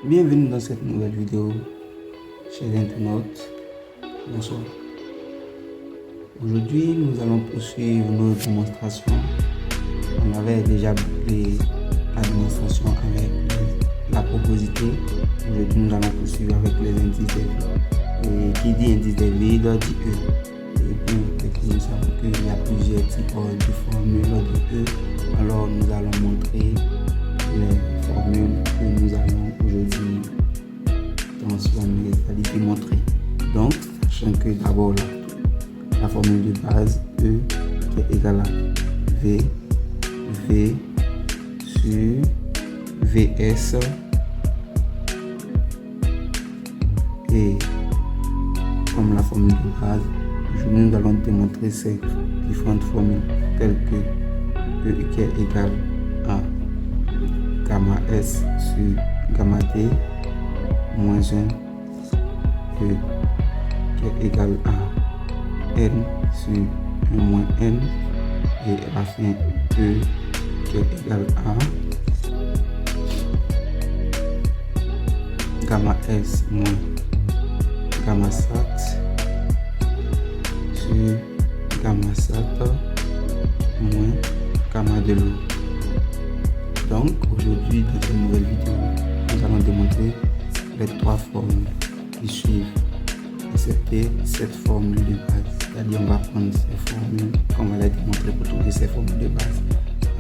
Bienvenue dans cette nouvelle vidéo, chers internautes. Bonsoir. Aujourd'hui, nous allons poursuivre nos démonstrations. On avait déjà bouclé la démonstration avec la proposité. Aujourd'hui, nous allons poursuivre avec les indices des vides. Et qui dit indice des vides dit E. Et bien, nous savons qu'il y a plusieurs types de formules de E. Alors, nous allons montrer les formules que nous allons aujourd'hui transformer, c'est-à-dire démontrer. Donc, sachant que d'abord la formule de base E qui est égale à V sur Vs et comme la formule de base, aujourd'hui nous allons démontrer ces différentes formules telles que E qui est égal à gamma S sur gamma D moins 1, E qui est égal à N sur 1 moins N, et à la fin E qui est égal à gamma S moins gamma sat sur gamma sat moins gamma de l'eau. Donc aujourd'hui dans cette nouvelle vidéo, nous allons démontrer les trois formules qui suivent, excepté cette formule de base. C'est-à-dire on va prendre ces formules, on va les démontrer pour trouver ces formules de base.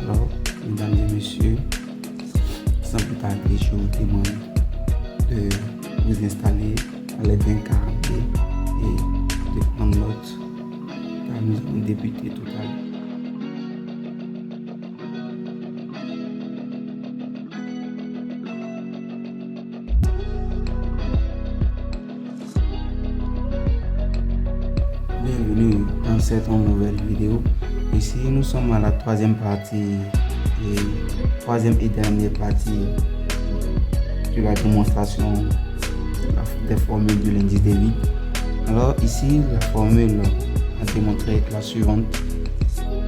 Alors, mesdames et messieurs, sans plus tarder, je vous demande de vous installer à l'aide d'un carnet et de prendre note, car nous allons débuter tout à l'heure. Bienvenue dans cette nouvelle vidéo. Ici nous sommes à la troisième partie et troisième et dernière partie de la démonstration des formules de l'indice des vides. Alors ici la formule à démontrer est la suivante: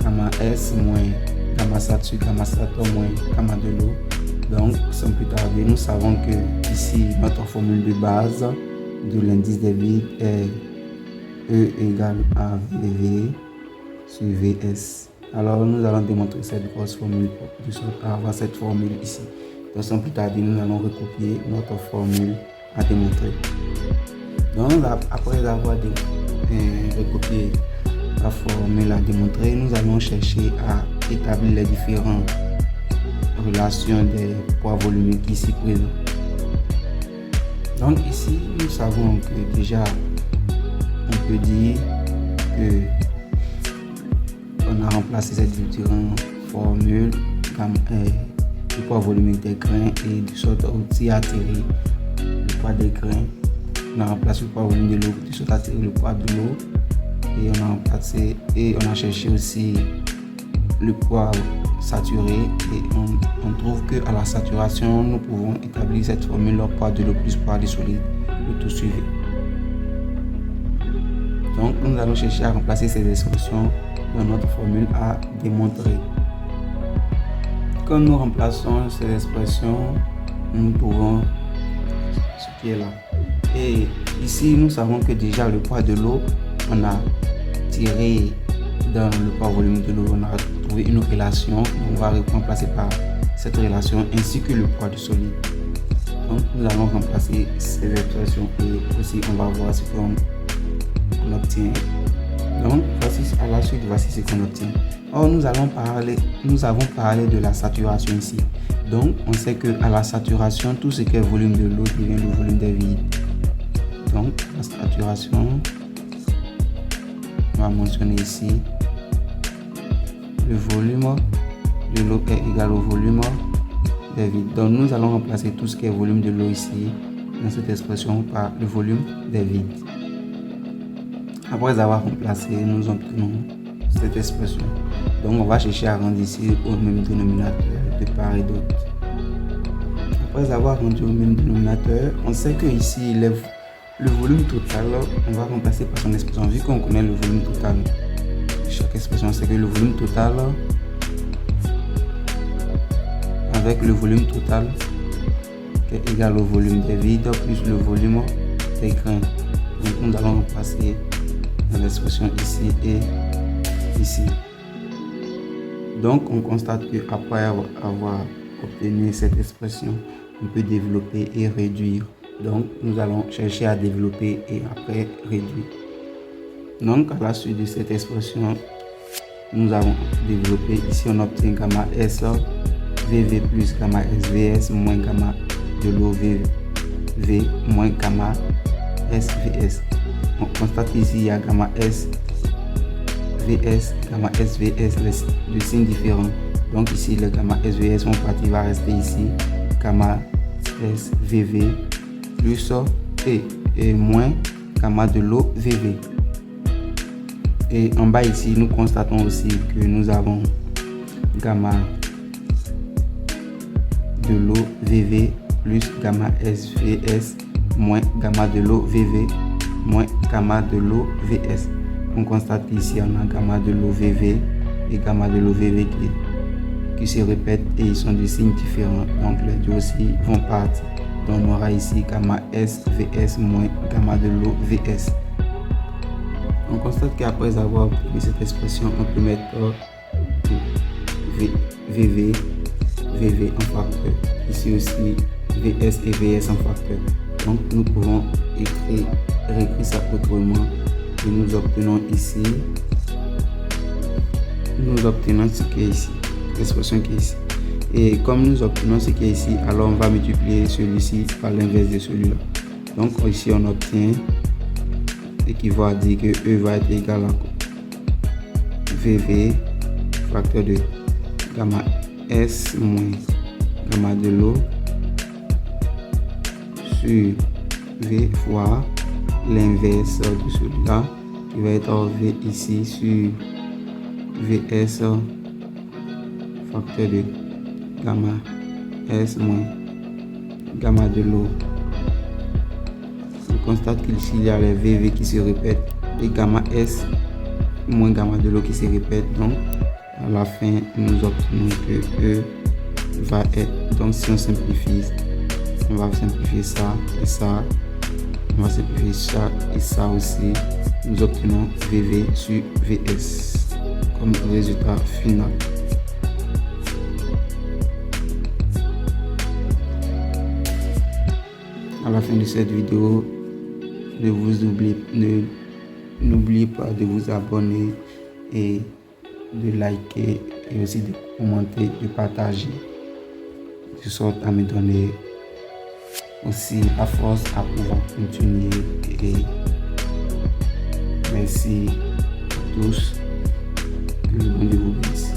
gamma S moins gamma sat sur gamma sat moins gamma de l'eau. Donc sans plus tarder, nous savons que ici notre formule de base de l'indice des vides est E égale à VV sur Vs. Alors nous allons démontrer cette grosse formule de sorte à avoir cette formule ici. Donc sans plus tarder, nous allons recopier notre formule à démontrer. Donc après avoir recopié la formule à démontrer, nous allons chercher à établir les différentes relations des poids volumiques ici présents. Donc ici, nous savons que déjà on peut dire que on a remplacé ces différentes formules du poids volumique des grains et de sorte aussi à tirer le poids des grains. On a remplacé le poids volumique de l'eau de sorte à tirer le poids de l'eau, et on a remplacé et on a cherché aussi le poids saturé, et on trouve que à la saturation nous pouvons établir cette formule: le poids de l'eau plus poids du solide, le tout suivi. Donc nous allons chercher à remplacer ces expressions dans notre formule à démontrer. Quand nous remplaçons ces expressions, nous trouvons ce qui est là. Et ici, nous savons que déjà le poids de l'eau, on a tiré dans le poids volumique de l'eau, on a trouvé une relation. On va remplacer par cette relation ainsi que le poids du solide. Donc nous allons remplacer ces expressions et aussi on va voir ce qu'on obtient. Donc voici à la suite, voici ce qu'on obtient. Or nous avons parlé de la saturation ici. Donc on sait que à la saturation, tout ce qui est volume de l'eau devient le volume des vides. Donc la saturation, on va mentionner ici le volume de l'eau est égal au volume des vides. Donc nous allons remplacer tout ce qui est volume de l'eau ici dans cette expression par le volume des vides. Après avoir remplacé, nous obtenons cette expression. Donc on va chercher à rendre ici au même dénominateur de part et d'autre. Après avoir rendu au même dénominateur, on sait que ici le volume total, on va remplacer par son expression. Vu qu'on connaît le volume total de chaque expression, c'est que le volume total avec le volume total qui est égal au volume des vides plus le volume des grains. Donc nous allons remplacer l'expression ici et ici. Donc on constate qu'après avoir obtenu cette expression, on peut développer et réduire. Donc nous allons chercher à développer et après réduire. Donc à la suite de cette expression, nous avons développé. Ici on obtient gamma S VV plus gamma SVS moins gamma de l'eau VV moins gamma SVS. On constate qu'ici il y a gamma S VS, gamma SVS, le signe différent. Donc ici le gamma SVS, mon parti va rester ici. Gamma SVV plus et moins gamma de l'eau VV. Et en bas ici, nous constatons aussi que nous avons gamma de l'eau VV plus gamma SVS moins gamma de l'eau VV moins gamma de l'eau VS. On constate qu'ici on a gamma de l'eau VV et gamma de l'eau VV qui se répètent et ils sont de signes différents. Donc les deux aussi vont partir. Donc on aura ici gamma SVS moins gamma de l'eau VS. On constate qu'après avoir obtenu cette expression, on peut mettre VV en facteur. Ici aussi VS et VS en facteur. Donc nous pouvons réécrire ça autrement. Et nous obtenons ici, ce qui est ici, l'expression qui est ici. Et comme nous obtenons ce qui est ici, alors on va multiplier celui-ci par l'inverse de celui-là. Donc ici on obtient ce qui va dire que E va être égal à VV facteur de gamma S moins gamma de l'eau sur V fois l'inverse de celui-là qui va être V ici sur VS facteur de gamma S moins gamma de l'eau. On constate qu'ici il y a les VV qui se répètent et gamma S moins gamma de l'eau qui se répètent. Donc à la fin nous obtenons que E va être, donc si on simplifie, on va simplifier ça et ça, on va simplifier ça et ça aussi, nous obtenons VV sur VS comme résultat final. À la fin de cette vidéo, n'oubliez pas de vous abonner et de liker et aussi de commenter, de partager, de sorte à me donner aussi la force à pouvoir continuer. Et merci à tous, que le bon Dieu vous bénisse.